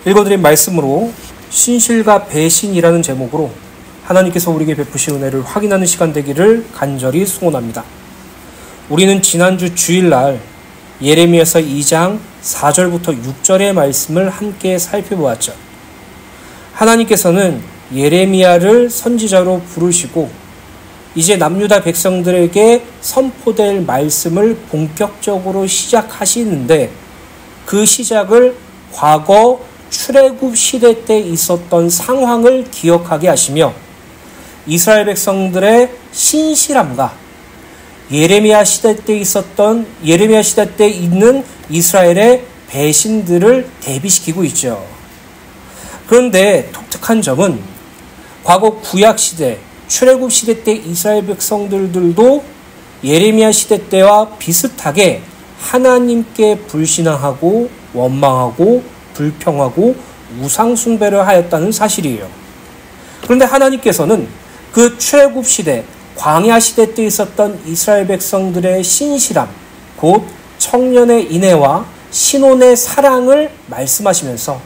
읽어드린 말씀으로 신실과 배신이라는 제목으로 하나님께서 우리에게 베푸신 은혜를 확인하는 시간 되기를 간절히 소원합니다. 우리는 지난주 주일날 예레미야서 2장 4절부터 6절의 말씀을 함께 살펴보았죠. 하나님께서는 예레미야를 선지자로 부르시고 이제 남유다 백성들에게 선포될 말씀을 본격적으로 시작하시는데 그 시작을 과거 출애굽 시대 때 있었던 상황을 기억하게 하시며 이스라엘 백성들의 신실함과 예레미야 시대 때 있는 이스라엘의 배신들을 대비시키고 있죠. 그런데 독특한 점은 과거 구약 시대, 출애굽 시대 때 이스라엘 백성들도 예레미야 시대 때와 비슷하게 하나님께 불신앙하고 원망하고 불평하고 우상숭배를 하였다는 사실이에요. 그런데 하나님께서는 그 출애굽 시대, 광야 시대 때 있었던 이스라엘 백성들의 신실함, 곧 청년의 인애와 신혼의 사랑을 말씀하시면서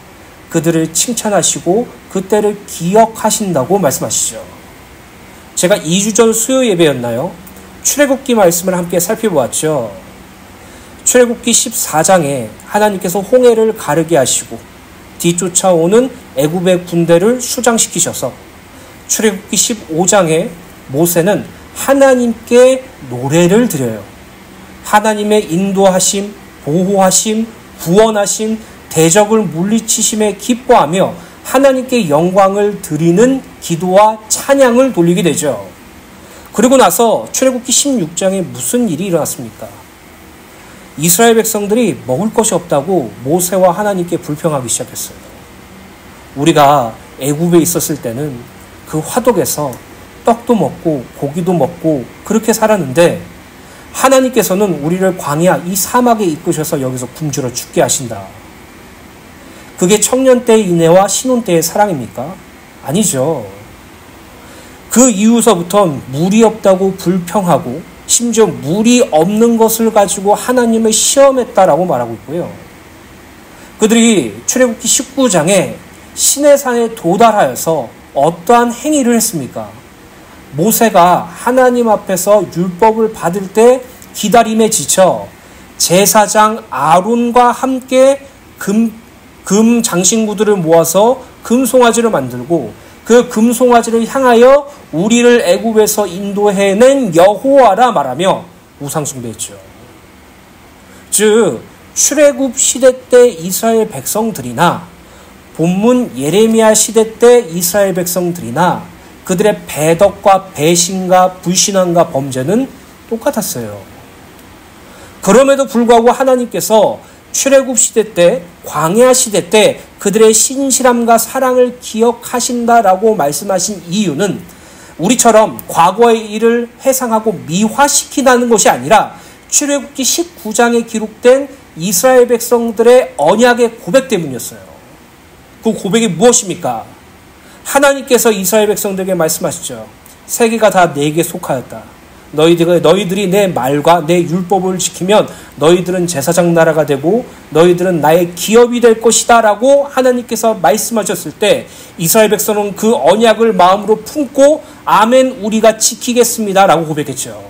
그들을 칭찬하시고 그때를 기억하신다고 말씀하시죠. 제가 2주 전 수요 예배였나요? 출애굽기 말씀을 함께 살펴보았죠. 출애굽기 14장에 하나님께서 홍해를 가르게 하시고 뒤쫓아오는 애굽의 군대를 수장시키셔서 출애굽기 15장에 모세는 하나님께 노래를 드려요. 하나님의 인도하심, 보호하심, 구원하심, 대적을 물리치심에 기뻐하며 하나님께 영광을 드리는 기도와 찬양을 돌리게 되죠. 그리고 나서 출애굽기 16장에 무슨 일이 일어났습니까? 이스라엘 백성들이 먹을 것이 없다고 모세와 하나님께 불평하기 시작했어요. 우리가 애굽에 있었을 때는 그 화덕에서 떡도 먹고 고기도 먹고 그렇게 살았는데 하나님께서는 우리를 광야 이 사막에 이끄셔서 여기서 굶주려 죽게 하신다. 그게 청년 때의 인애와 신혼 때의 사랑입니까? 아니죠. 그 이후서부터는 물이 없다고 불평하고 심지어 물이 없는 것을 가지고 하나님을 시험했다라고 말하고 있고요. 그들이 출애굽기 19장에 시내산에 도달하여서 어떠한 행위를 했습니까? 모세가 하나님 앞에서 율법을 받을 때 기다림에 지쳐 제사장 아론과 함께 금 장신구들을 모아서 금송아지를 만들고 그 금송아지를 향하여 우리를 애굽에서 인도해낸 여호와라 말하며 우상숭배했죠. 즉 출애굽 시대 때 이스라엘 백성들이나 본문 예레미야 시대 때 이스라엘 백성들이나 그들의 배덕과 배신과 불신앙과 범죄는 똑같았어요. 그럼에도 불구하고 하나님께서 출애굽 시대 때, 광야 시대 때 그들의 신실함과 사랑을 기억하신다라고 말씀하신 이유는 우리처럼 과거의 일을 회상하고 미화시키라는 것이 아니라 출애굽기 19장에 기록된 이스라엘 백성들의 언약의 고백 때문이었어요. 그 고백이 무엇입니까? 하나님께서 이스라엘 백성들에게 말씀하시죠. 세계가 다 내게 속하였다. 너희들이 내 말과 내 율법을 지키면 너희들은 제사장 나라가 되고 너희들은 나의 기업이 될 것이다 라고 하나님께서 말씀하셨을 때 이스라엘 백성은 그 언약을 마음으로 품고 아멘 우리가 지키겠습니다 라고 고백했죠.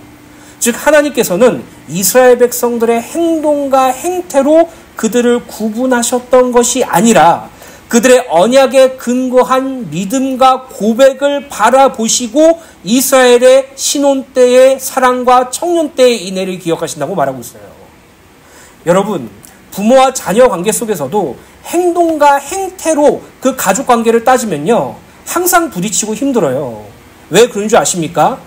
즉 하나님께서는 이스라엘 백성들의 행동과 행태로 그들을 구분하셨던 것이 아니라 그들의 언약에 근거한 믿음과 고백을 바라보시고 이스라엘의 신혼 때의 사랑과 청년 때의 인애를 기억하신다고 말하고 있어요. 여러분, 부모와 자녀 관계 속에서도 행동과 행태로 그 가족 관계를 따지면요, 항상 부딪히고 힘들어요. 왜 그런 줄 아십니까?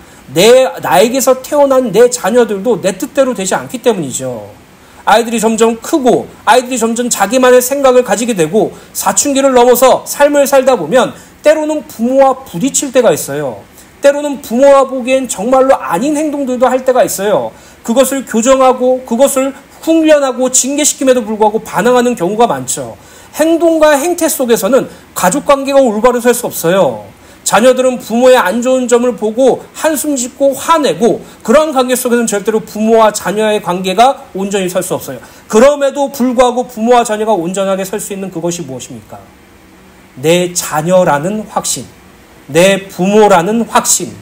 나에게서 태어난 내 자녀들도 내 뜻대로 되지 않기 때문이죠. 아이들이 점점 크고 아이들이 점점 자기만의 생각을 가지게 되고 사춘기를 넘어서 삶을 살다 보면 때로는 부모와 부딪힐 때가 있어요. 때로는 부모와 보기엔 정말로 아닌 행동들도 할 때가 있어요. 그것을 교정하고 그것을 훈련하고 징계시킴에도 불구하고 반항하는 경우가 많죠. 행동과 행태 속에서는 가족관계가 올바로 설 수 없어요. 자녀들은 부모의 안 좋은 점을 보고 한숨 짓고 화내고, 그러한 관계 속에서는 절대로 부모와 자녀의 관계가 온전히 설 수 없어요. 그럼에도 불구하고 부모와 자녀가 온전하게 설 수 있는 그것이 무엇입니까? 내 자녀라는 확신, 내 부모라는 확신,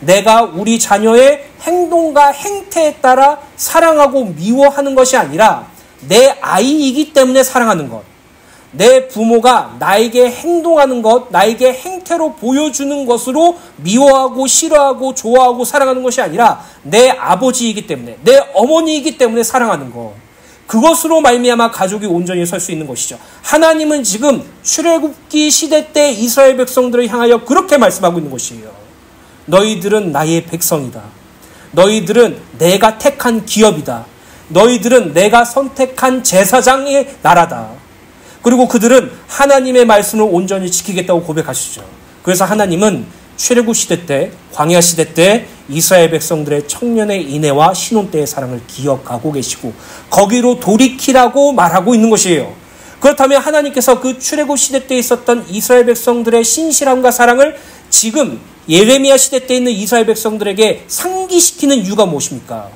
내가 우리 자녀의 행동과 행태에 따라 사랑하고 미워하는 것이 아니라 내 아이이기 때문에 사랑하는 것, 내 부모가 나에게 행동하는 것, 나에게 행태로 보여주는 것으로 미워하고 싫어하고 좋아하고 사랑하는 것이 아니라 내 아버지이기 때문에, 내 어머니이기 때문에 사랑하는 것, 그것으로 말미암아 가족이 온전히 설 수 있는 것이죠. 하나님은 지금 출애굽기 시대 때 이스라엘 백성들을 향하여 그렇게 말씀하고 있는 것이에요. 너희들은 나의 백성이다. 너희들은 내가 택한 기업이다. 너희들은 내가 선택한 제사장의 나라다. 그리고 그들은 하나님의 말씀을 온전히 지키겠다고 고백하시죠. 그래서 하나님은 출애굽 시대 때, 광야 시대 때 이스라엘 백성들의 청년의 인애와 신혼 때의 사랑을 기억하고 계시고 거기로 돌이키라고 말하고 있는 것이에요. 그렇다면 하나님께서 그 출애굽 시대 때 있었던 이스라엘 백성들의 신실함과 사랑을 지금 예레미야 시대 때 있는 이스라엘 백성들에게 상기시키는 이유가 무엇입니까?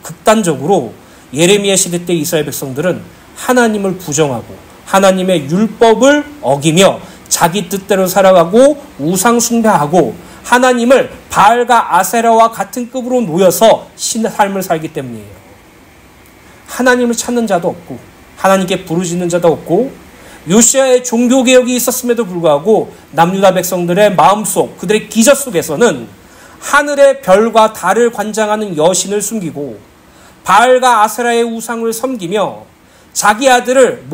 극단적으로 예레미야 시대 때 이스라엘 백성들은 하나님을 부정하고 하나님의 율법을 어기며 자기 뜻대로 살아가고 우상 숭배하고 하나님을 바알과 아세라와 같은 급으로 놓여서 신의 삶을 살기 때문이에요. 하나님을 찾는 자도 없고 하나님께 부르짖는 자도 없고 요시아의 종교개혁이 있었음에도 불구하고 남유다 백성들의 마음속, 그들의 기저 속에서는 하늘의 별과 달을 관장하는 여신을 숨기고 바알과 아세라의 우상을 섬기며 자기 아들을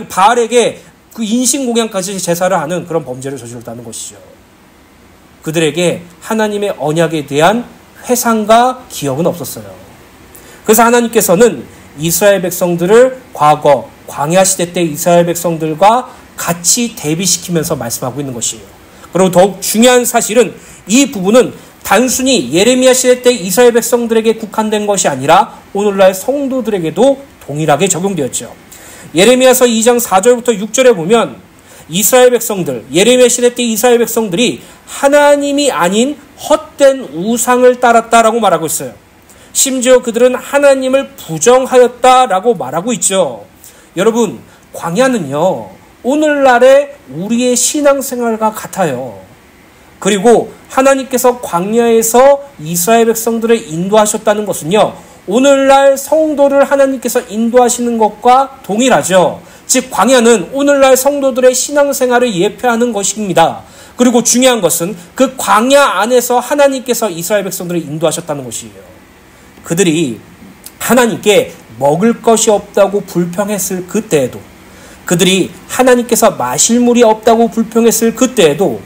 바알에게 그 인신공양까지 제사를 하는 그런 범죄를 저질렀다는 것이죠. 그들에게 하나님의 언약에 대한 회상과 기억은 없었어요. 그래서 하나님께서는 이스라엘 백성들을 과거 광야 시대 때 이스라엘 백성들과 같이 대비시키면서 말씀하고 있는 것이에요. 그리고 더욱 중요한 사실은 이 부분은 단순히 예레미야 시대 때 이스라엘 백성들에게 국한된 것이 아니라 오늘날 성도들에게도 동일하게 적용되었죠. 예레미야서 2장 4절부터 6절에 보면 이스라엘 백성들, 예레미야 시대 때 이스라엘 백성들이 하나님이 아닌 헛된 우상을 따랐다라고 말하고 있어요. 심지어 그들은 하나님을 부정하였다라고 말하고 있죠. 여러분, 광야는요, 오늘날의 우리의 신앙생활과 같아요. 그리고 하나님께서 광야에서 이스라엘 백성들을 인도하셨다는 것은요, 오늘날 성도를 하나님께서 인도하시는 것과 동일하죠. 즉 광야는 오늘날 성도들의 신앙생활을 예표하는 것입니다. 그리고 중요한 것은 그 광야 안에서 하나님께서 이스라엘 백성들을 인도하셨다는 것이에요. 그들이 하나님께 먹을 것이 없다고 불평했을 그때에도, 그들이 하나님께서 마실 물이 없다고 불평했을 그때에도,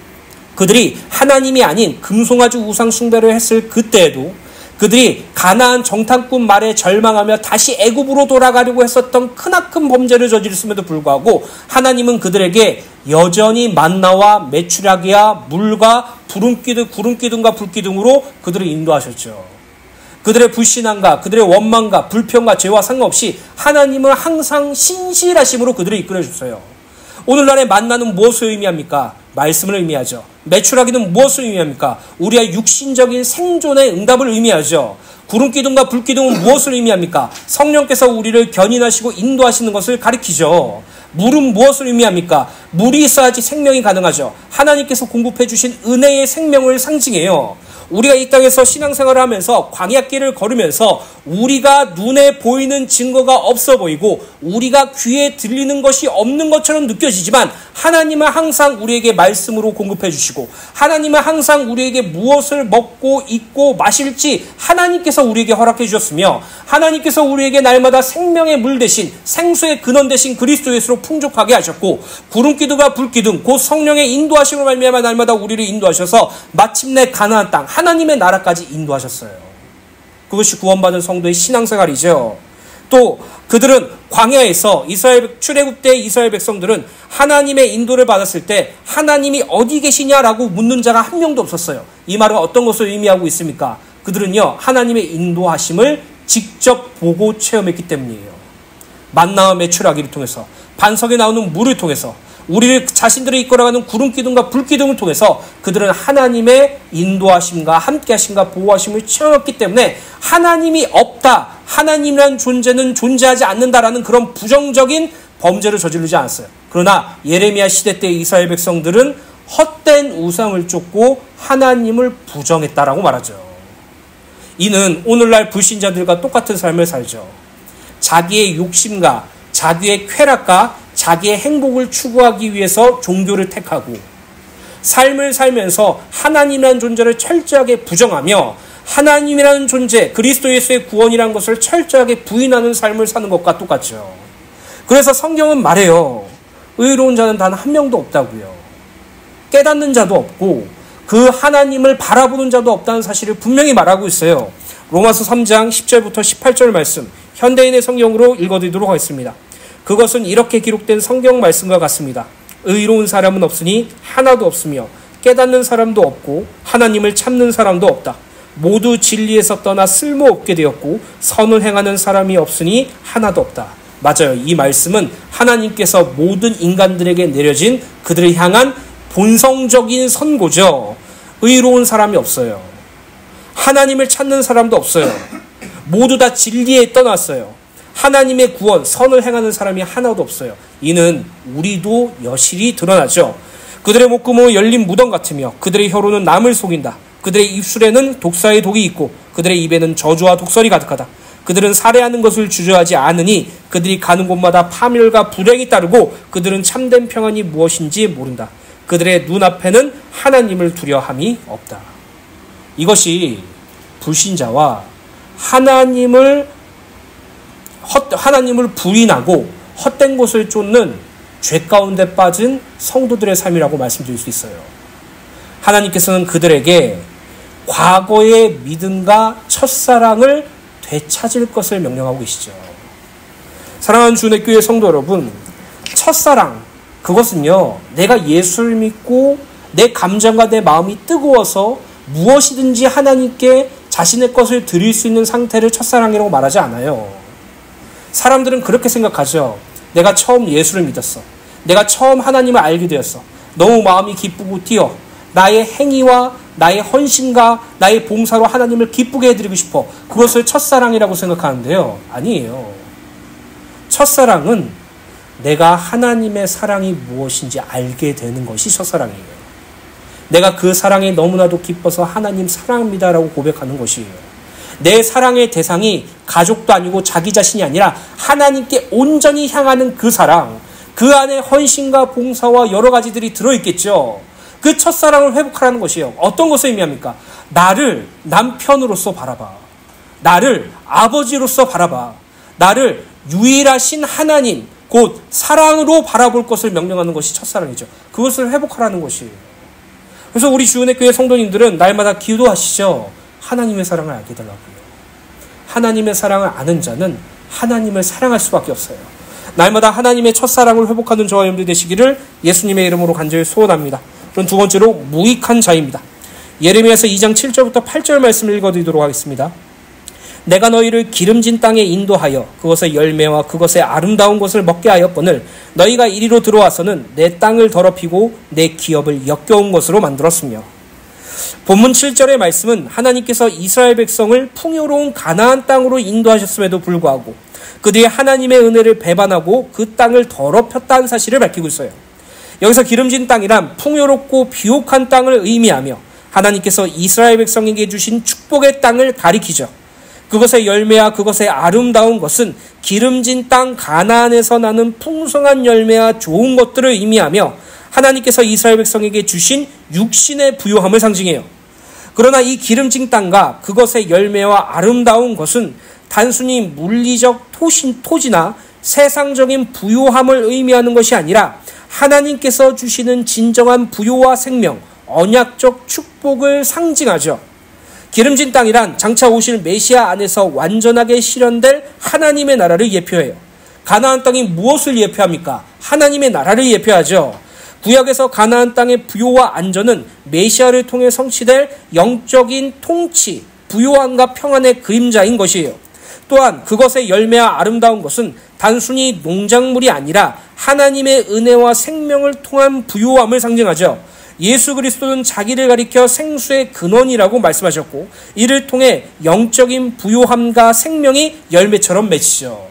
그들이 하나님이 아닌 금송아지 우상 숭배를 했을 그때에도, 그들이 가나안 정탐꾼 말에 절망하며 다시 애굽으로 돌아가려고 했었던 크나큰 범죄를 저질렀음에도 불구하고 하나님은 그들에게 여전히 만나와 메추라기와 물과 구름기둥과 불기둥으로 그들을 인도하셨죠. 그들의 불신앙과 그들의 원망과 불평과 죄와 상관없이 하나님은 항상 신실하심으로 그들을 이끌어주셨어요. 오늘날의 만나는 무엇을 의미합니까? 말씀을 의미하죠. 메추라기는 무엇을 의미합니까? 우리의 육신적인 생존의 응답을 의미하죠. 구름기둥과 불기둥은 무엇을 의미합니까? 성령께서 우리를 견인하시고 인도하시는 것을 가리키죠. 물은 무엇을 의미합니까? 물이 있어야지 생명이 가능하죠. 하나님께서 공급해 주신 은혜의 생명을 상징해요. 우리가 이 땅에서 신앙생활을 하면서 광야길을 걸으면서 우리가 눈에 보이는 증거가 없어 보이고 우리가 귀에 들리는 것이 없는 것처럼 느껴지지만 하나님은 항상 우리에게 말씀으로 공급해 주시고 하나님은 항상 우리에게 무엇을 먹고 입고 마실지 하나님께서 우리에게 허락해 주셨으며 하나님께서 우리에게 날마다 생명의 물 대신 생수의 근원 대신 그리스도 예수로 풍족하게 하셨고 구름기둥과 불기둥 곧 성령의 인도하심으로 말미암아 날마다 우리를 인도하셔서 마침내 가나안 땅 하나님의 나라까지 인도하셨어요. 그것이 구원받은 성도의 신앙생활이죠. 또 그들은 광야에서 출애굽 때 이스라엘 백성들은 하나님의 인도를 받았을 때 하나님이 어디 계시냐라고 묻는 자가 한 명도 없었어요. 이 말은 어떤 것을 의미하고 있습니까? 그들은요 하나님의 인도하심을 직접 보고 체험했기 때문이에요. 만나와 메추라기를 통해서 반석에 나오는 물을 통해서 우리를 자신들을 이끌어가는 구름 기둥과 불 기둥을 통해서 그들은 하나님의 인도하심과 함께하심과 보호하심을 체험했기 때문에 하나님이 없다, 하나님이라는 존재는 존재하지 않는다라는 그런 부정적인 범죄를 저지르지 않았어요. 그러나 예레미야 시대 때 이스라엘 백성들은 헛된 우상을 쫓고 하나님을 부정했다라고 말하죠. 이는 오늘날 불신자들과 똑같은 삶을 살죠. 자기의 욕심과 자기의 쾌락과 자기의 행복을 추구하기 위해서 종교를 택하고 삶을 살면서 하나님이라는 존재를 철저하게 부정하며 하나님이라는 존재, 그리스도 예수의 구원이라는 것을 철저하게 부인하는 삶을 사는 것과 똑같죠. 그래서 성경은 말해요. 의로운 자는 단 한 명도 없다고요. 깨닫는 자도 없고 그 하나님을 바라보는 자도 없다는 사실을 분명히 말하고 있어요. 로마서 3장 10절부터 18절 말씀, 현대인의 성경으로 읽어드리도록 하겠습니다. 그것은 이렇게 기록된 성경 말씀과 같습니다. 의로운 사람은 없으니 하나도 없으며 깨닫는 사람도 없고 하나님을 찾는 사람도 없다. 모두 진리에서 떠나 쓸모없게 되었고 선을 행하는 사람이 없으니 하나도 없다. 맞아요. 이 말씀은 하나님께서 모든 인간들에게 내려진 그들을 향한 본성적인 선고죠. 의로운 사람이 없어요. 하나님을 찾는 사람도 없어요. 모두 다 진리에 떠났어요. 하나님의 구원, 선을 행하는 사람이 하나도 없어요. 이는 우리도 여실히 드러나죠. 그들의 목구멍은 열린 무덤 같으며 그들의 혀로는 남을 속인다. 그들의 입술에는 독사의 독이 있고 그들의 입에는 저주와 독설이 가득하다. 그들은 살해하는 것을 주저하지 않으니 그들이 가는 곳마다 파멸과 불행이 따르고 그들은 참된 평안이 무엇인지 모른다. 그들의 눈앞에는 하나님을 두려함이 없다. 이것이 불신자와 하나님을 부인하고 헛된 것을 쫓는 죄 가운데 빠진 성도들의 삶이라고 말씀드릴 수 있어요. 하나님께서는 그들에게 과거의 믿음과 첫사랑을 되찾을 것을 명령하고 계시죠. 사랑하는 주의 교회 성도 여러분, 첫사랑, 그것은요, 내가 예수를 믿고 내 감정과 내 마음이 뜨거워서 무엇이든지 하나님께 자신의 것을 드릴 수 있는 상태를 첫사랑이라고 말하지 않아요. 사람들은 그렇게 생각하죠. 내가 처음 예수를 믿었어. 내가 처음 하나님을 알게 되었어. 너무 마음이 기쁘고 뛰어. 나의 행위와 나의 헌신과 나의 봉사로 하나님을 기쁘게 해드리고 싶어. 그것을 첫사랑이라고 생각하는데요. 아니에요. 첫사랑은 내가 하나님의 사랑이 무엇인지 알게 되는 것이 첫사랑이에요. 내가 그 사랑에 너무나도 기뻐서 하나님 사랑합니다라고 고백하는 것이에요. 내 사랑의 대상이 가족도 아니고 자기 자신이 아니라 하나님께 온전히 향하는 그 사랑, 그 안에 헌신과 봉사와 여러 가지들이 들어있겠죠. 그 첫사랑을 회복하라는 것이에요. 어떤 것을 의미합니까? 나를 남편으로서 바라봐. 나를 아버지로서 바라봐. 나를 유일하신 하나님, 곧 사랑으로 바라볼 것을 명령하는 것이 첫사랑이죠. 그것을 회복하라는 것이에요. 그래서 우리 주은혜 교회 성도님들은 날마다 기도하시죠. 하나님의 사랑을 알게 해달라고요. 하나님의 사랑을 아는 자는 하나님을 사랑할 수밖에 없어요. 날마다 하나님의 첫사랑을 회복하는 저와 여러분들 되시기를 예수님의 이름으로 간절히 소원합니다. 그럼 두 번째로 무익한 자입니다. 예레미야서 2장 7절부터 8절 말씀을 읽어드리도록 하겠습니다. 내가 너희를 기름진 땅에 인도하여 그것의 열매와 그것의 아름다운 것을 먹게 하였거늘 너희가 이리로 들어와서는 내 땅을 더럽히고 내 기업을 역겨운 것으로 만들었으며. 본문 7절의 말씀은 하나님께서 이스라엘 백성을 풍요로운 가나안 땅으로 인도하셨음에도 불구하고 그들이 하나님의 은혜를 배반하고 그 땅을 더럽혔다는 사실을 밝히고 있어요. 여기서 기름진 땅이란 풍요롭고 비옥한 땅을 의미하며 하나님께서 이스라엘 백성에게 주신 축복의 땅을 가리키죠. 그것의 열매와 그것의 아름다운 것은 기름진 땅 가나안에서 나는 풍성한 열매와 좋은 것들을 의미하며 하나님께서 이스라엘 백성에게 주신 육신의 부요함을 상징해요. 그러나 이 기름진 땅과 그것의 열매와 아름다운 것은 단순히 물리적 토지나 세상적인 부요함을 의미하는 것이 아니라 하나님께서 주시는 진정한 부요와 생명, 언약적 축복을 상징하죠. 기름진 땅이란 장차 오실 메시아 안에서 완전하게 실현될 하나님의 나라를 예표해요. 가나안 땅이 무엇을 예표합니까? 하나님의 나라를 예표하죠. 구약에서 가나안 땅의 부요와 안전은 메시아를 통해 성취될 영적인 통치, 부요함과 평안의 그림자인 것이에요. 또한 그것의 열매와 아름다운 것은 단순히 농작물이 아니라 하나님의 은혜와 생명을 통한 부요함을 상징하죠. 예수 그리스도는 자기를 가리켜 생수의 근원이라고 말씀하셨고 이를 통해 영적인 부요함과 생명이 열매처럼 맺히죠.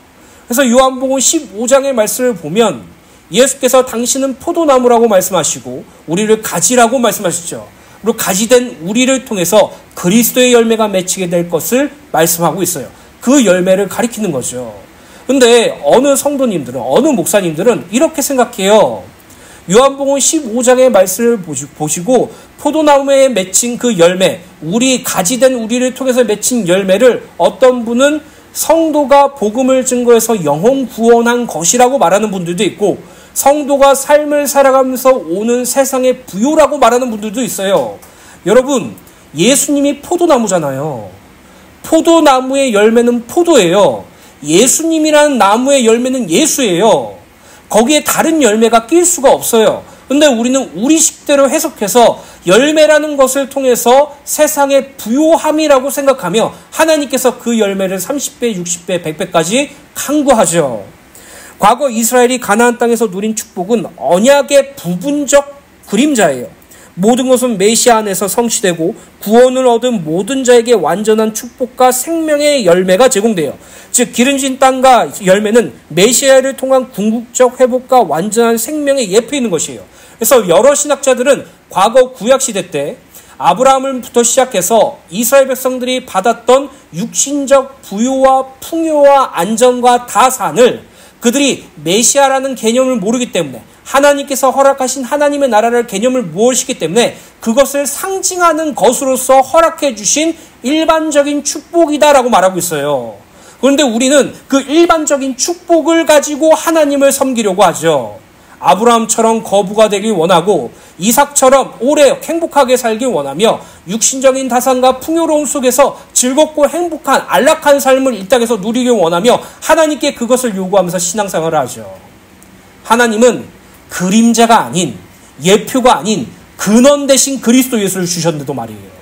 그래서 요한복음 15장의 말씀을 보면 예수께서 당신은 포도나무라고 말씀하시고 우리를 가지라고 말씀하셨죠. 그리고 가지된 우리를 통해서 그리스도의 열매가 맺히게 될 것을 말씀하고 있어요. 그 열매를 가리키는 거죠. 근데 어느 성도님들은, 어느 목사님들은 이렇게 생각해요. 요한복음 15장의 말씀을 보시고 포도나무에 맺힌 그 열매, 우리 가지된 우리를 통해서 맺힌 열매를 어떤 분은 성도가 복음을 증거해서 영혼 구원한 것이라고 말하는 분들도 있고 성도가 삶을 살아가면서 오는 세상의 부요라고 말하는 분들도 있어요. 여러분, 예수님이 포도나무잖아요. 포도나무의 열매는 포도예요. 예수님이라는 나무의 열매는 예수예요. 거기에 다른 열매가 낄 수가 없어요. 근데 우리는 우리식대로 해석해서 열매라는 것을 통해서 세상의 부요함이라고 생각하며 하나님께서 그 열매를 30배, 60배, 100배까지 강구하죠. 과거 이스라엘이 가나안 땅에서 누린 축복은 언약의 부분적 그림자예요. 모든 것은 메시아 안에서 성취되고 구원을 얻은 모든 자에게 완전한 축복과 생명의 열매가 제공돼요. 즉 기름진 땅과 열매는 메시아를 통한 궁극적 회복과 완전한 생명의 예표에 있는 것이에요. 그래서 여러 신학자들은 과거 구약시대 때 아브라함부터 시작해서 이스라엘 백성들이 받았던 육신적 부요와 풍요와 안정과 다산을 그들이 메시아라는 개념을 모르기 때문에 하나님께서 허락하신 하나님의 나라를 개념을 모르시기 때문에 그것을 상징하는 것으로서 허락해 주신 일반적인 축복이다라고 말하고 있어요. 그런데 우리는 그 일반적인 축복을 가지고 하나님을 섬기려고 하죠. 아브라함처럼 거부가 되길 원하고 이삭처럼 오래 행복하게 살길 원하며 육신적인 다산과 풍요로움 속에서 즐겁고 행복한 안락한 삶을 이 땅에서 누리길 원하며 하나님께 그것을 요구하면서 신앙생활을 하죠. 하나님은 그림자가 아닌 예표가 아닌 근원 대신 그리스도 예수를 주셨는데도 말이에요.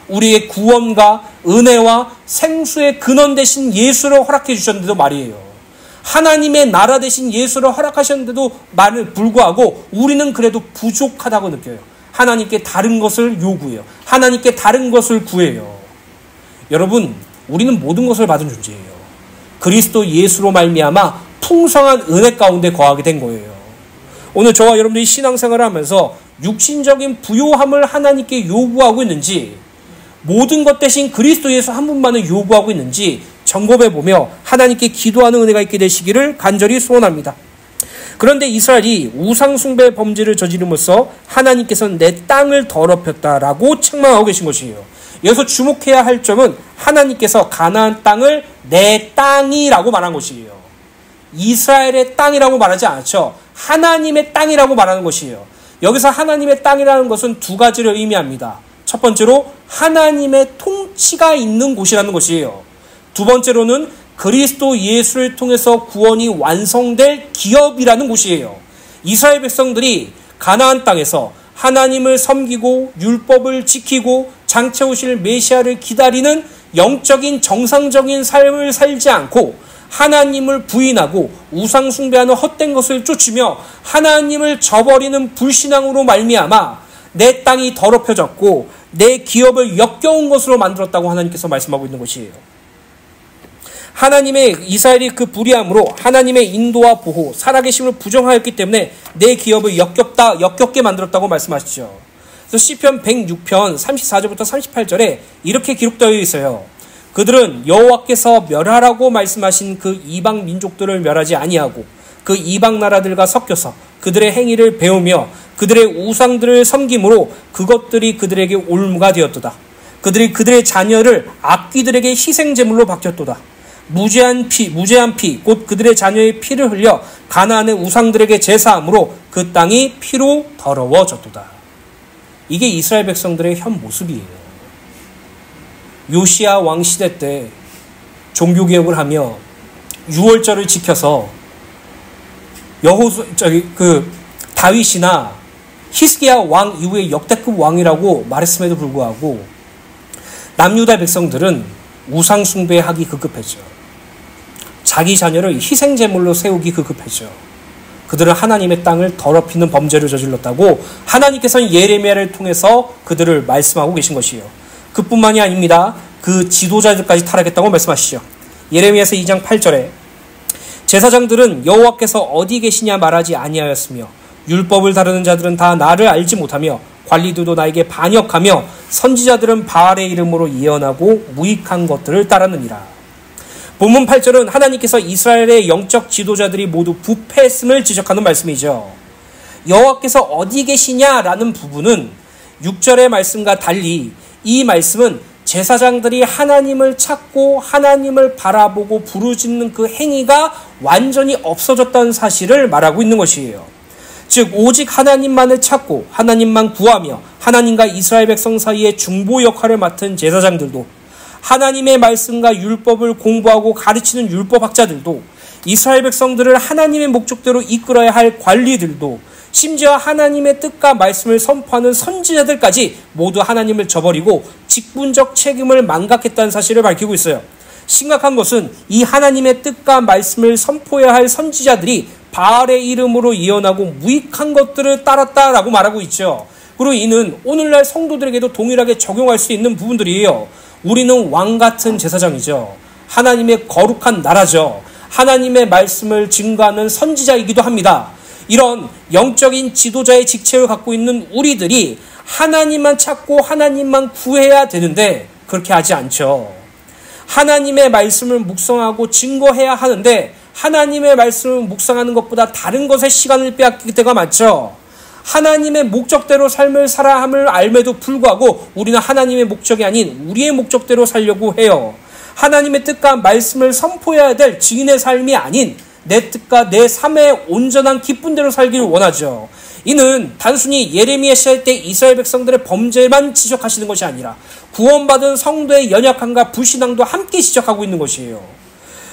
우리의 구원과 은혜와 생수의 근원 대신 예수를 허락해 주셨는데도 말이에요. 하나님의 나라 대신 예수를 허락하셨는데도 말을 불구하고 우리는 그래도 부족하다고 느껴요. 하나님께 다른 것을 요구해요. 하나님께 다른 것을 구해요. 여러분, 우리는 모든 것을 받은 존재예요. 그리스도 예수로 말미암아 풍성한 은혜 가운데 거하게 된 거예요. 오늘 저와 여러분들이 신앙생활을 하면서 육신적인 부요함을 하나님께 요구하고 있는지 모든 것 대신 그리스도 예수 한 분만을 요구하고 있는지 점검해보며 하나님께 기도하는 은혜가 있게 되시기를 간절히 소원합니다. 그런데 이스라엘이 우상숭배 범죄를 저지름으로써 하나님께서는 내 땅을 더럽혔다라고 책망하고 계신 것이에요. 여기서 주목해야 할 점은 하나님께서 가나안 땅을 내 땅이라고 말한 것이에요. 이스라엘의 땅이라고 말하지 않죠. 하나님의 땅이라고 말하는 것이에요. 여기서 하나님의 땅이라는 것은 두 가지를 의미합니다. 첫 번째로 하나님의 통치가 있는 곳이라는 것이에요. 두 번째로는 그리스도 예수를 통해서 구원이 완성될 기업이라는 곳이에요. 이스라엘 백성들이 가나안 땅에서 하나님을 섬기고 율법을 지키고 장차 오실 메시아를 기다리는 영적인 정상적인 삶을 살지 않고 하나님을 부인하고 우상 숭배하는 헛된 것을 쫓으며 하나님을 저버리는 불신앙으로 말미암아 내 땅이 더럽혀졌고 내 기업을 역겨운 것으로 만들었다고 하나님께서 말씀하고 있는 것이에요. 하나님의 이스라엘이 그 불의함으로 하나님의 인도와 보호, 살아계심을 부정하였기 때문에 내 기업을 역겹게 만들었다고 말씀하시죠. 그래서 시편 106편 34절부터 38절에 이렇게 기록되어 있어요. 그들은 여호와께서 멸하라고 말씀하신 그 이방 민족들을 멸하지 아니하고 그 이방 나라들과 섞여서 그들의 행위를 배우며 그들의 우상들을 섬김으로 그것들이 그들에게 올무가 되었도다. 그들이 그들의 자녀를 악귀들에게 희생제물로 바뀌었도다. 무죄한 피, 곧 그들의 자녀의 피를 흘려 가나안의 우상들에게 제사함으로 그 땅이 피로 더러워졌도다. 이게 이스라엘 백성들의 현 모습이에요. 요시야 왕 시대 때 종교개혁을 하며 유월절을 지켜서 다윗이나 히스기야 왕 이후에 역대급 왕이라고 말했음에도 불구하고 남유다 백성들은 우상 숭배하기 급급했죠. 자기 자녀를 희생제물로 세우기 급급했죠. 그들은 하나님의 땅을 더럽히는 범죄를 저질렀다고 하나님께서는 예레미야를 통해서 그들을 말씀하고 계신 것이에요. 그뿐만이 아닙니다. 그 지도자들까지 타락했다고 말씀하시죠. 예레미야서 2장 8절에 제사장들은 여호와께서 어디 계시냐 말하지 아니하였으며 율법을 다루는 자들은 다 나를 알지 못하며 관리들도 나에게 반역하며 선지자들은 바알의 이름으로 예언하고 무익한 것들을 따랐느니라. 본문 8절은 하나님께서 이스라엘의 영적 지도자들이 모두 부패했음을 지적하는 말씀이죠. 여호와께서 어디 계시냐라는 부분은 6절의 말씀과 달리 이 말씀은 제사장들이 하나님을 찾고 하나님을 바라보고 부르짖는 그 행위가 완전히 없어졌다는 사실을 말하고 있는 것이에요. 즉 오직 하나님만을 찾고 하나님만 구하며 하나님과 이스라엘 백성 사이의 중보 역할을 맡은 제사장들도, 하나님의 말씀과 율법을 공부하고 가르치는 율법학자들도, 이스라엘 백성들을 하나님의 목적대로 이끌어야 할 관리들도, 심지어 하나님의 뜻과 말씀을 선포하는 선지자들까지 모두 하나님을 저버리고 직분적 책임을 망각했다는 사실을 밝히고 있어요. 심각한 것은 이 하나님의 뜻과 말씀을 선포해야 할 선지자들이 바알의 이름으로 예언하고 무익한 것들을 따랐다라고 말하고 있죠. 그리고 이는 오늘날 성도들에게도 동일하게 적용할 수 있는 부분들이에요. 우리는 왕같은 제사장이죠. 하나님의 거룩한 나라죠. 하나님의 말씀을 증거하는 선지자이기도 합니다. 이런 영적인 지도자의 직책을 갖고 있는 우리들이 하나님만 찾고 하나님만 구해야 되는데 그렇게 하지 않죠. 하나님의 말씀을 묵상하고 증거해야 하는데 하나님의 말씀을 묵상하는 것보다 다른 것에 시간을 빼앗길 때가 많죠. 하나님의 목적대로 삶을 살아야 함을 알매도 불구하고 우리는 하나님의 목적이 아닌 우리의 목적대로 살려고 해요. 하나님의 뜻과 말씀을 선포해야 될 증인의 삶이 아닌 내 뜻과 내 삶의 온전한 기쁨대로 살기를 원하죠. 이는 단순히 예레미야 시대 때 이스라엘 백성들의 범죄만 지적하시는 것이 아니라 구원받은 성도의 연약함과 불신앙도 함께 지적하고 있는 것이에요.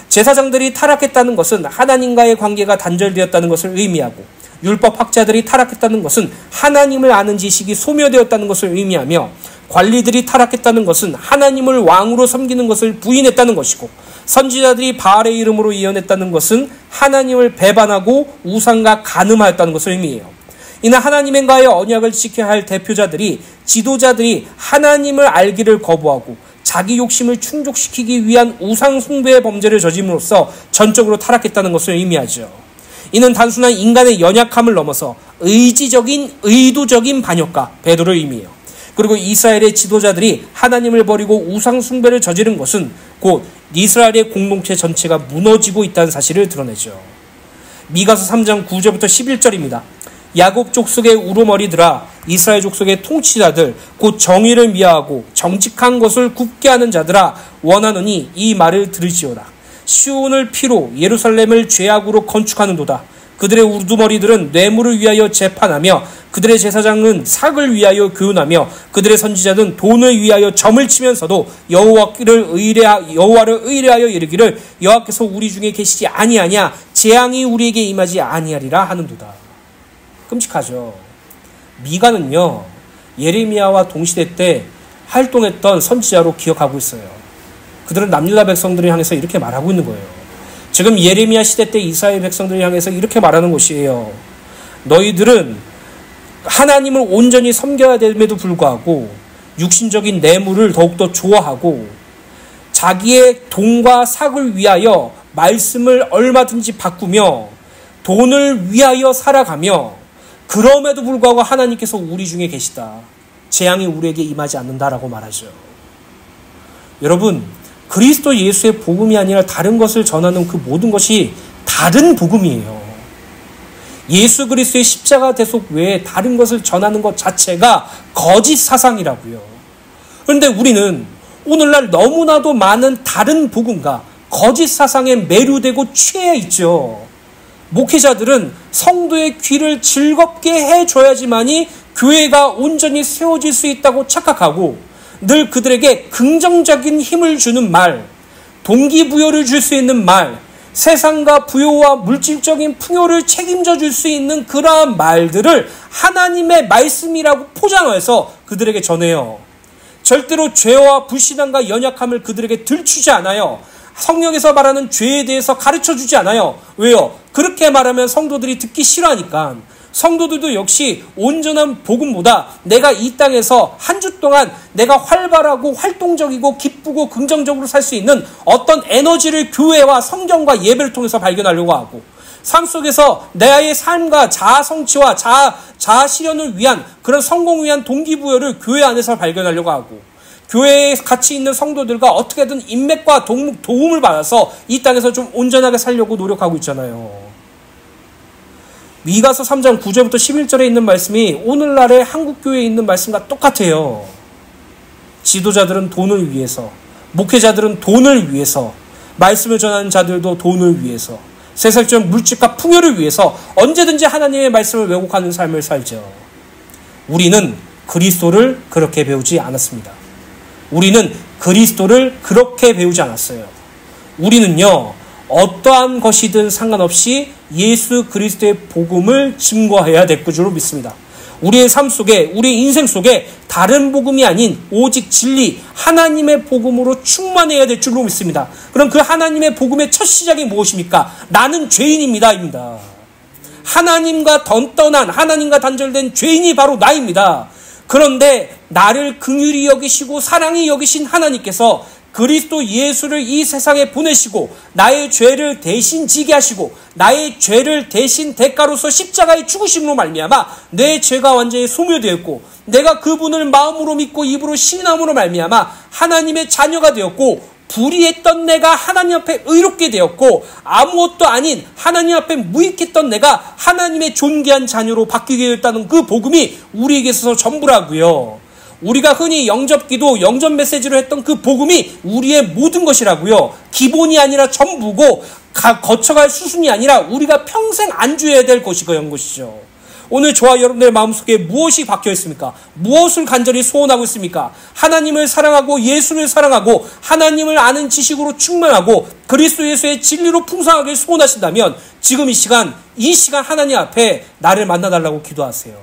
제사장들이 타락했다는 것은 하나님과의 관계가 단절되었다는 것을 의미하고, 율법학자들이 타락했다는 것은 하나님을 아는 지식이 소멸되었다는 것을 의미하며, 관리들이 타락했다는 것은 하나님을 왕으로 섬기는 것을 부인했다는 것이고, 선지자들이 바알의 이름으로 예언했다는 것은 하나님을 배반하고 우상과 간음하였다는 것을 의미해요. 이는 하나님과의 언약을 지켜야 할 대표자들이, 지도자들이 하나님을 알기를 거부하고 자기 욕심을 충족시키기 위한 우상 숭배의 범죄를 저짐으로써 전적으로 타락했다는 것을 의미하죠. 이는 단순한 인간의 연약함을 넘어서 의지적인 의도적인 반역과 배도를 의미해요. 그리고 이스라엘의 지도자들이 하나님을 버리고 우상 숭배를 저지른 것은 곧 이스라엘의 공동체 전체가 무너지고 있다는 사실을 드러내죠. 미가서 3장 9절부터 11절입니다. 야곱 족속의 우르머리들아, 이스라엘 족속의 통치자들, 곧 정의를 미화하고 정직한 것을 굽게 하는 자들아, 원하노니 이 말을 들으시오라. 시온을 피로 예루살렘을 죄악으로 건축하는도다. 그들의 우두머리들은 뇌물을 위하여 재판하며 그들의 제사장은 삭을 위하여 교훈하며 그들의 선지자는 돈을 위하여 점을 치면서도 여호와를 의뢰하여 이르기를 여호와께서 우리 중에 계시지 아니하냐, 재앙이 우리에게 임하지 아니하리라 하는도다. 끔찍하죠. 미가는요, 예레미야와 동시대 때 활동했던 선지자로 기억하고 있어요. 그들은 남유다 백성들을 향해서 이렇게 말하고 있는 거예요. 지금 예레미야 시대 때 이스라엘 백성들을 향해서 이렇게 말하는 것이에요. 너희들은 하나님을 온전히 섬겨야 됨에도 불구하고 육신적인 뇌물을 더욱더 좋아하고 자기의 돈과 삭을 위하여 말씀을 얼마든지 바꾸며 돈을 위하여 살아가며, 그럼에도 불구하고 하나님께서 우리 중에 계시다, 재앙이 우리에게 임하지 않는다라고 말하죠. 여러분, 그리스도 예수의 복음이 아니라 다른 것을 전하는 그 모든 것이 다른 복음이에요. 예수 그리스도의 십자가 대속 외에 다른 것을 전하는 것 자체가 거짓 사상이라고요. 그런데 우리는 오늘날 너무나도 많은 다른 복음과 거짓 사상에 매료되고 취해 있죠. 목회자들은 성도의 귀를 즐겁게 해줘야지만이 교회가 온전히 세워질 수 있다고 착각하고 늘 그들에게 긍정적인 힘을 주는 말, 동기부여를 줄 수 있는 말, 세상과 부요와 물질적인 풍요를 책임져 줄 수 있는 그러한 말들을 하나님의 말씀이라고 포장해서 그들에게 전해요. 절대로 죄와 불신앙과 연약함을 그들에게 들추지 않아요. 성경에서 말하는 죄에 대해서 가르쳐 주지 않아요. 왜요? 그렇게 말하면 성도들이 듣기 싫어하니까. 성도들도 역시 온전한 복음보다 내가 이 땅에서 한 주 동안 내가 활발하고 활동적이고 기쁘고 긍정적으로 살 수 있는 어떤 에너지를 교회와 성경과 예배를 통해서 발견하려고 하고, 삶 속에서 나의 삶과 자아 성취와 자아 실현을 위한 그런 성공을 위한 동기부여를 교회 안에서 발견하려고 하고, 교회에 같이 있는 성도들과 어떻게든 인맥과 도움을 받아서 이 땅에서 좀 온전하게 살려고 노력하고 있잖아요. 미가서 3장 9절부터 11절에 있는 말씀이 오늘날의 한국교회에 있는 말씀과 똑같아요. 지도자들은 돈을 위해서, 목회자들은 돈을 위해서, 말씀을 전하는 자들도 돈을 위해서, 세상적 물질과 풍요를 위해서 언제든지 하나님의 말씀을 왜곡하는 삶을 살죠. 우리는 그리스도를 그렇게 배우지 않았습니다. 우리는 그리스도를 그렇게 배우지 않았어요. 우리는요, 어떠한 것이든 상관없이 예수 그리스도의 복음을 증거해야 될 줄로 믿습니다. 우리의 삶 속에, 우리의 인생 속에 다른 복음이 아닌 오직 진리, 하나님의 복음으로 충만해야 될 줄로 믿습니다. 그럼 그 하나님의 복음의 첫 시작이 무엇입니까? 나는 죄인입니다. 입니다. 하나님과 떠난, 하나님과 단절된 죄인이 바로 나입니다. 그런데 나를 긍휼히 여기시고 사랑히 여기신 하나님께서 그리스도 예수를 이 세상에 보내시고 나의 죄를 대신 지게 하시고 나의 죄를 대신 대가로서 십자가에 죽으심으로 말미암아 내 죄가 완전히 소멸되었고, 내가 그분을 마음으로 믿고 입으로 시인함으로 말미암아 하나님의 자녀가 되었고, 불의했던 내가 하나님 앞에 의롭게 되었고, 아무것도 아닌 하나님 앞에 무익했던 내가 하나님의 존귀한 자녀로 바뀌게 되었다는 그 복음이 우리에게 있어서 전부라고요. 우리가 흔히 영접기도, 영접 메시지로 했던 그 복음이 우리의 모든 것이라고요. 기본이 아니라 전부고, 거쳐갈 수순이 아니라 우리가 평생 안주해야 될 것이죠. 오늘 저와 여러분들의 마음속에 무엇이 박혀 있습니까? 무엇을 간절히 소원하고 있습니까? 하나님을 사랑하고 예수를 사랑하고 하나님을 아는 지식으로 충만하고 그리스도 예수의 진리로 풍성하게 소원하신다면 지금 이 시간 하나님 앞에 나를 만나달라고 기도하세요.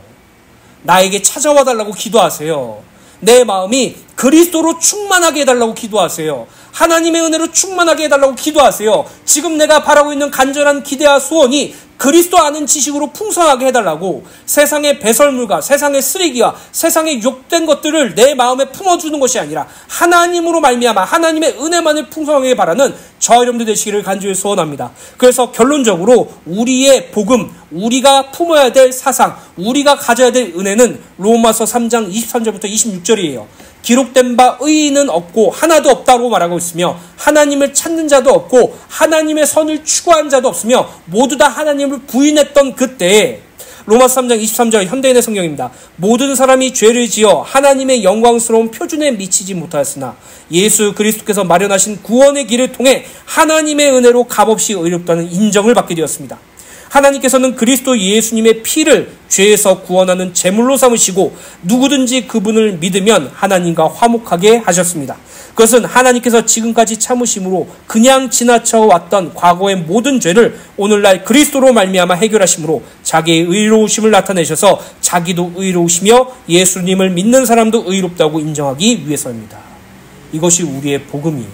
나에게 찾아와 달라고 기도하세요. 내 마음이 그리스도로 충만하게 해달라고 기도하세요. 하나님의 은혜로 충만하게 해달라고 기도하세요. 지금 내가 바라고 있는 간절한 기대와 소원이 그리스도 아는 지식으로 풍성하게 해달라고, 세상의 배설물과 세상의 쓰레기와 세상의 욕된 것들을 내 마음에 품어주는 것이 아니라 하나님으로 말미암아 하나님의 은혜만을 풍성하게 바라는 저와 여러분들 되시기를 간절히 소원합니다. 그래서 결론적으로 우리의 복음, 우리가 품어야 될 사상, 우리가 가져야 될 은혜는 로마서 3장 23절부터 26절이에요. 기록된 바 의인은 없고 하나도 없다고 말하고 있으며 하나님을 찾는 자도 없고 하나님의 선을 추구하는 자도 없으며 모두 다 하나님을 부인했던 그때에, 로마서 3장 23절 현대인의 성경입니다. 모든 사람이 죄를 지어 하나님의 영광스러운 표준에 미치지 못하였으나 예수 그리스도께서 마련하신 구원의 길을 통해 하나님의 은혜로 값없이 의롭다는 인정을 받게 되었습니다. 하나님께서는 그리스도 예수님의 피를 죄에서 구원하는 제물로 삼으시고 누구든지 그분을 믿으면 하나님과 화목하게 하셨습니다. 그것은 하나님께서 지금까지 참으심으로 그냥 지나쳐 왔던 과거의 모든 죄를 오늘날 그리스도로 말미암아 해결하심으로 자기의 의로우심을 나타내셔서 자기도 의로우시며 예수님을 믿는 사람도 의롭다고 인정하기 위해서입니다. 이것이 우리의 복음이에요.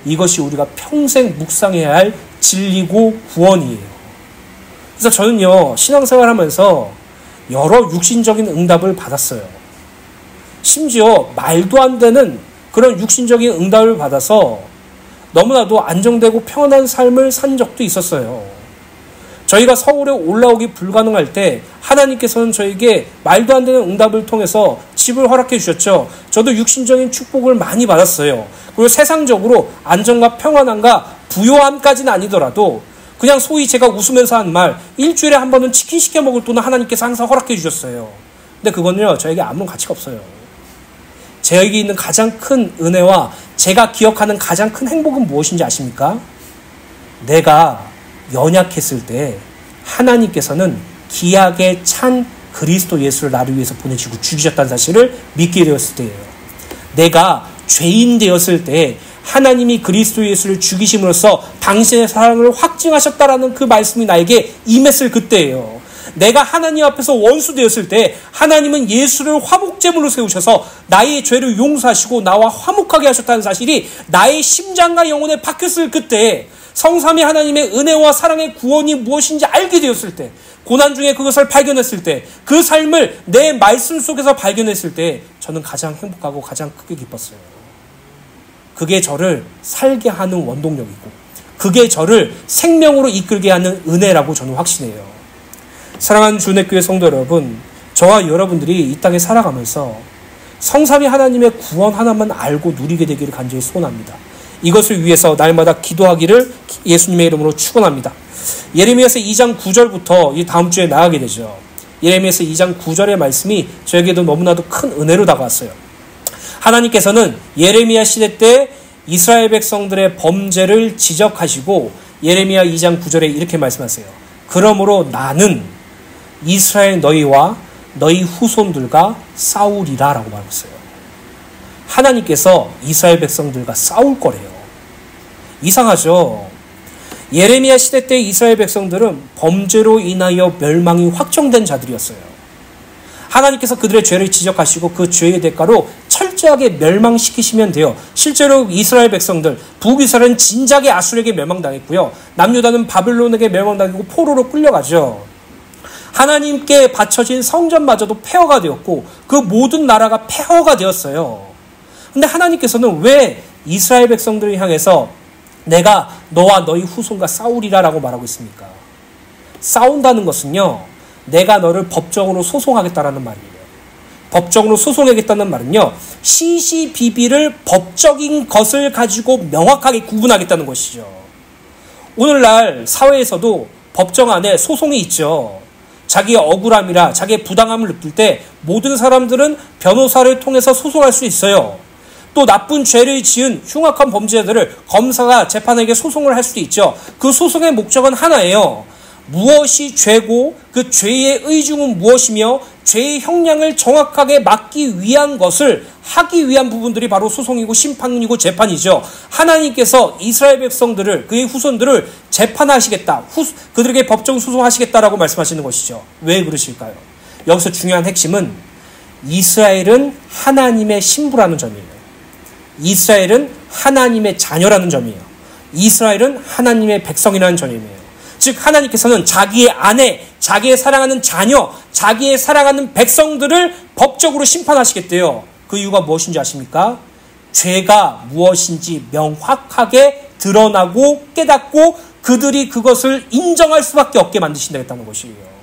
이것이 우리가 평생 묵상해야 할 진리고 구원이에요. 그래서 저는요, 신앙생활 하면서 여러 육신적인 응답을 받았어요. 심지어 말도 안 되는 그런 육신적인 응답을 받아서 너무나도 안정되고 평안한 삶을 산 적도 있었어요. 저희가 서울에 올라오기 불가능할 때 하나님께서는 저에게 말도 안 되는 응답을 통해서 집을 허락해 주셨죠. 저도 육신적인 축복을 많이 받았어요. 그리고 세상적으로 안정과 평안함과 부요함까지는 아니더라도 그냥 소위 제가 웃으면서 한 말, 일주일에 한 번은 치킨 시켜 먹을 돈은 하나님께서 항상 허락해 주셨어요. 근데 그건요, 저에게 아무런 가치가 없어요. 저에게 있는 가장 큰 은혜와 제가 기억하는 가장 큰 행복은 무엇인지 아십니까? 내가 연약했을 때 하나님께서는 기약에 찬 그리스도 예수를 나를 위해서 보내시고 죽이셨다는 사실을 믿게 되었을 때예요. 내가 죄인 되었을 때 하나님이 그리스도 예수를 죽이심으로써 당신의 사랑을 확증하셨다라는 그 말씀이 나에게 임했을 그때예요. 내가 하나님 앞에서 원수 되었을 때 하나님은 예수를 화목제물로 세우셔서 나의 죄를 용서하시고 나와 화목하게 하셨다는 사실이 나의 심장과 영혼에 박혔을 그때, 성삼위 하나님의 은혜와 사랑의 구원이 무엇인지 알게 되었을 때, 고난 중에 그것을 발견했을 때, 그 삶을 내 말씀 속에서 발견했을 때 저는 가장 행복하고 가장 크게 기뻤어요. 그게 저를 살게 하는 원동력이고 그게 저를 생명으로 이끌게 하는 은혜라고 저는 확신해요. 사랑하는 주내교회 성도 여러분, 저와 여러분들이 이 땅에 살아가면서 성삼위 하나님의 구원 하나만 알고 누리게 되기를 간절히 소원합니다. 이것을 위해서 날마다 기도하기를 예수님의 이름으로 축원합니다. 예레미야서 2장 9절부터 이 다음 주에 나가게 되죠. 예레미야서 2장 9절의 말씀이 저에게도 너무나도 큰 은혜로 다가왔어요. 하나님께서는 예레미야 시대 때 이스라엘 백성들의 범죄를 지적하시고 예레미야 2장 9절에 이렇게 말씀하세요. 그러므로 나는 이스라엘 너희와 너희 후손들과 싸우리라 라고 말했어요. 하나님께서 이스라엘 백성들과 싸울 거래요. 이상하죠? 예레미야 시대 때 이스라엘 백성들은 범죄로 인하여 멸망이 확정된 자들이었어요. 하나님께서 그들의 죄를 지적하시고 그 죄의 대가로 철저하게 멸망시키시면 돼요. 실제로 이스라엘 백성들, 북이스라엘은 진작에 아수르에게 멸망당했고요. 남유다는 바벨론에게 멸망당하고 포로로 끌려가죠. 하나님께 바쳐진 성전마저도 폐허가 되었고 그 모든 나라가 폐허가 되었어요. 근데 하나님께서는 왜 이스라엘 백성들을 향해서 내가 너와 너희 후손과 싸우리라 라고 말하고 있습니까? 싸운다는 것은요, 내가 너를 법정으로 소송하겠다라는 말이에요. 법정으로 소송하겠다는 말은요, 시시비비를 법적인 것을 가지고 명확하게 구분하겠다는 것이죠. 오늘날 사회에서도 법정 안에 소송이 있죠. 자기의 억울함이라 자기의 부당함을 느낄 때 모든 사람들은 변호사를 통해서 소송할 수 있어요. 또 나쁜 죄를 지은 흉악한 범죄자들을 검사가 재판에게 소송을 할 수도 있죠. 그 소송의 목적은 하나예요. 무엇이 죄고 그 죄의 의중은 무엇이며 죄의 형량을 정확하게 막기 위한 것을 하기 위한 부분들이 바로 소송이고 심판이고 재판이죠. 하나님께서 이스라엘 백성들을, 그의 후손들을 재판하시겠다, 그들에게 법정 소송하시겠다라고 말씀하시는 것이죠. 왜 그러실까요? 여기서 중요한 핵심은 이스라엘은 하나님의 신부라는 점이에요. 이스라엘은 하나님의 자녀라는 점이에요. 이스라엘은 하나님의 백성이라는 점이에요. 즉 하나님께서는 자기의 아내, 자기의 사랑하는 자녀, 자기의 사랑하는 백성들을 법적으로 심판하시겠대요. 그 이유가 무엇인지 아십니까? 죄가 무엇인지 명확하게 드러나고 깨닫고 그들이 그것을 인정할 수밖에 없게 만드신다는 것이에요.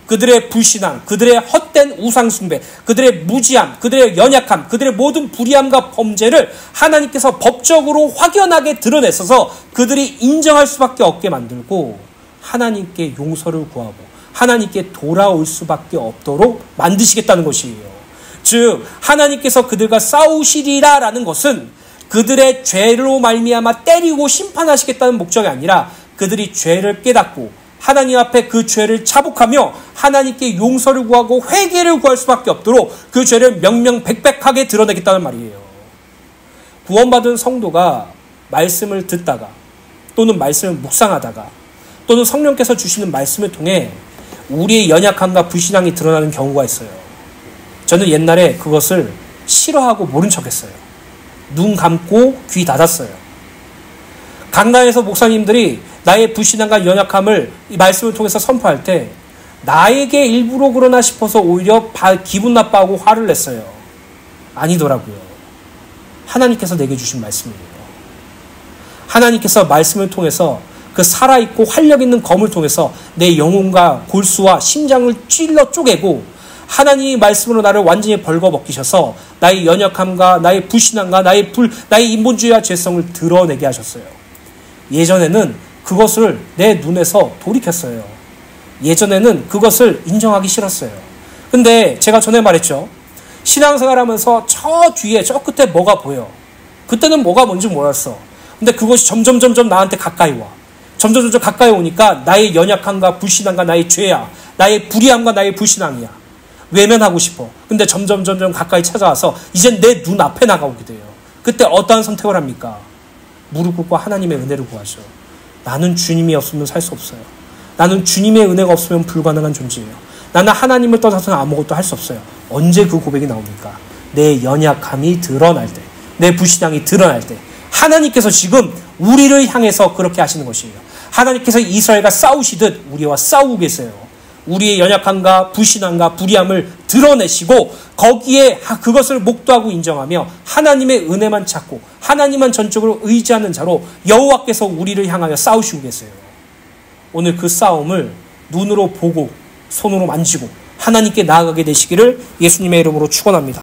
그들의 불신앙, 그들의 헛된 우상숭배, 그들의 무지함, 그들의 연약함, 그들의 모든 불의함과 범죄를 하나님께서 법적으로 확연하게 드러내셔서 그들이 인정할 수밖에 없게 만들고 하나님께 용서를 구하고 하나님께 돌아올 수밖에 없도록 만드시겠다는 것이에요. 즉 하나님께서 그들과 싸우시리라라는 것은 그들의 죄로 말미암아 때리고 심판하시겠다는 목적이 아니라 그들이 죄를 깨닫고 하나님 앞에 그 죄를 자복하며 하나님께 용서를 구하고 회개를 구할 수밖에 없도록 그 죄를 명명백백하게 드러내겠다는 말이에요. 구원받은 성도가 말씀을 듣다가 또는 말씀을 묵상하다가 또는 성령께서 주시는 말씀을 통해 우리의 연약함과 불신앙이 드러나는 경우가 있어요. 저는 옛날에 그것을 싫어하고 모른 척했어요. 눈 감고 귀 닫았어요. 강단에서 목사님들이 나의 불신앙과 연약함을 이 말씀을 통해서 선포할 때 나에게 일부러 그러나 싶어서 오히려 기분 나빠하고 화를 냈어요. 아니더라고요. 하나님께서 내게 주신 말씀이에요. 하나님께서 말씀을 통해서 그 살아있고 활력있는 검을 통해서 내 영혼과 골수와 심장을 찔러 쪼개고 하나님의 말씀으로 나를 완전히 벌거벗기셔서 나의 연약함과 나의 불신앙과 나의 인본주의와 죄성을 드러내게 하셨어요. 예전에는 그것을 내 눈에서 돌이켰어요. 예전에는 그것을 인정하기 싫었어요. 근데 제가 전에 말했죠. 신앙생활 하면서 저 뒤에 저 끝에 뭐가 보여. 그때는 뭐가 뭔지 몰랐어. 근데 그것이 점점 나한테 가까이 와. 점점 가까이 오니까 나의 연약함과 불신앙과 나의 죄야. 나의 불의함과 나의 불신앙이야. 외면하고 싶어. 근데 점점 가까이 찾아와서 이젠 내 눈앞에 나가오게 돼요. 그때 어떠한 선택을 합니까? 무릎 꿇고 하나님의 은혜를 구하죠. 나는 주님이 없으면 살 수 없어요. 나는 주님의 은혜가 없으면 불가능한 존재예요. 나는 하나님을 떠나서는 아무것도 할 수 없어요. 언제 그 고백이 나옵니까? 내 연약함이 드러날 때, 내 불신앙이 드러날 때, 하나님께서 지금 우리를 향해서 그렇게 하시는 것이에요. 하나님께서 이스라엘과 싸우시듯 우리와 싸우고 계세요. 우리의 연약함과 불신앙과 불의함을 드러내시고 거기에 그것을 목도하고 인정하며 하나님의 은혜만 찾고 하나님만 전적으로 의지하는 자로 여호와께서 우리를 향하여 싸우시고 계세요. 오늘 그 싸움을 눈으로 보고 손으로 만지고 하나님께 나아가게 되시기를 예수님의 이름으로 축원합니다.